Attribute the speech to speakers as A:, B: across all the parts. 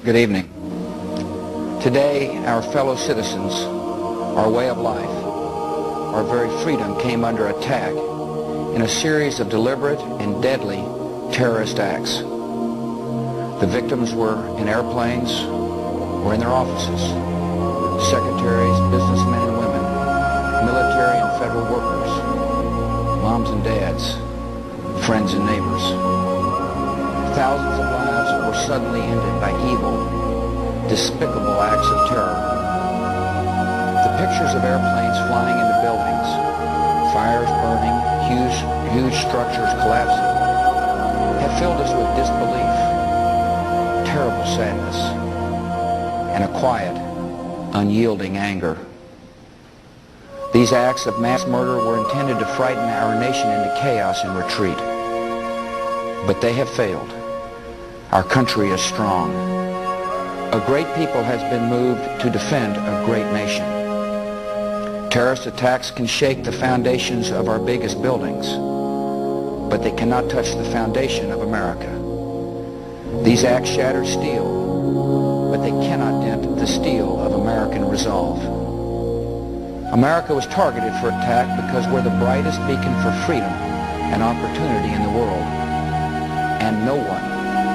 A: Good evening. Today, our fellow citizens, our way of life, our very freedom came under attack in a series of deliberate and deadly terrorist acts. The victims were in airplanes or in their offices, secretaries, businessmen and women, military and federal workers, moms and dads, friends and neighbors. Thousands of lives were suddenly ended by evil, despicable acts of terror. The pictures of airplanes flying into buildings, fires burning, huge structures collapsing, have filled us with disbelief, terrible sadness, and a quiet, unyielding anger. These acts of mass murder were intended to frighten our nation into chaos and retreat. But they have failed. Our country is strong. A great people has been moved to defend a great nation. Terrorist attacks can shake the foundations of our biggest buildings, but they cannot touch the foundation of America. These acts shatter steel, but they cannot dent the steel of American resolve. America was targeted for attack because we're the brightest beacon for freedom and opportunity in the world, and no one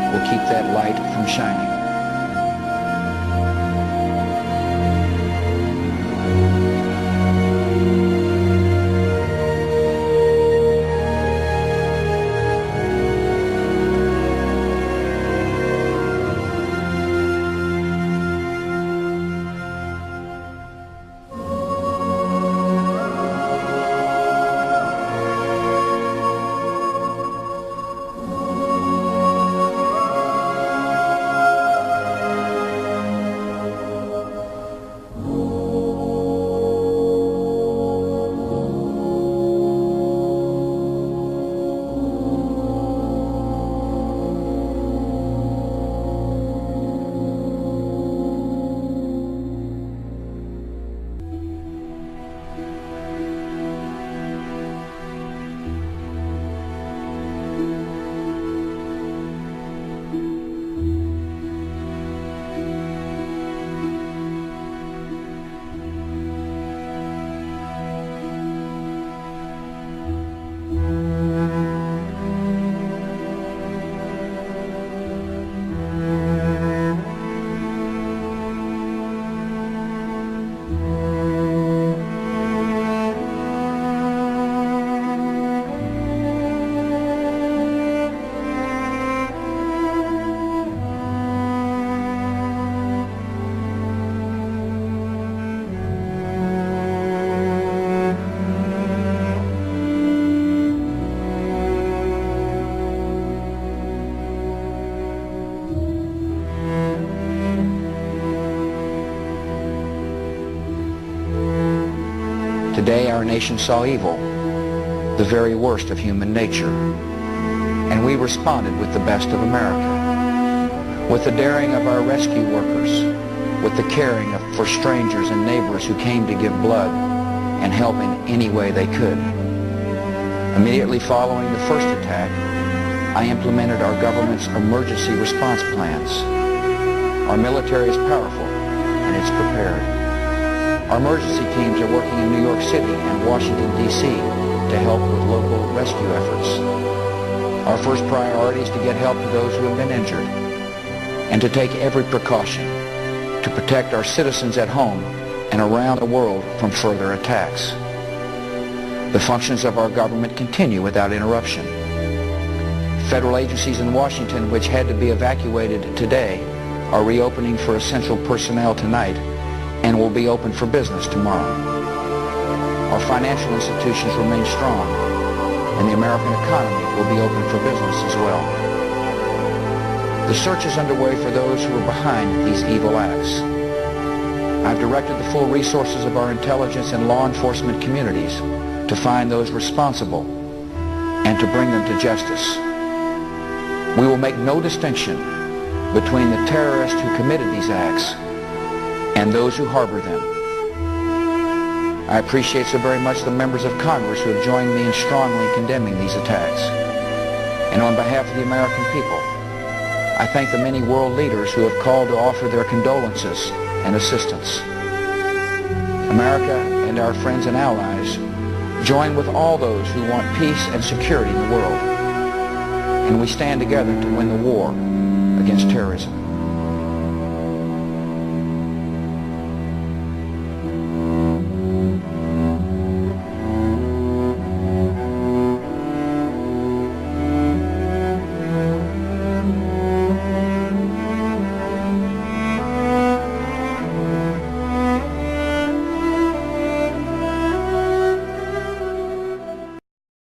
A: will keep that light from shining. Today our nation saw evil, the very worst of human nature, and we responded with the best of America, with the daring of our rescue workers, with the caring for strangers and neighbors who came to give blood and help in any way they could. Immediately following the first attack, I implemented our government's emergency response plans. Our military is powerful and it's prepared. Our emergency teams are working in New York City and Washington, D.C. to help with local rescue efforts. Our first priority is to get help to those who have been injured and to take every precaution to protect our citizens at home and around the world from further attacks. The functions of our government continue without interruption. Federal agencies in Washington, which had to be evacuated today, are reopening for essential personnel tonight and will be open for business tomorrow. Our financial institutions remain strong, and the American economy will be open for business as well. The search is underway for those who are behind these evil acts. I've directed the full resources of our intelligence and law enforcement communities to find those responsible and to bring them to justice. We will make no distinction between the terrorists who committed these acts and those who harbor them. I appreciate so very much the members of Congress who have joined me in strongly condemning these attacks. And on behalf of the American people, I thank the many world leaders who have called to offer their condolences and assistance. America and our friends and allies join with all those who want peace and security in the world, and we stand together to win the war against terrorism.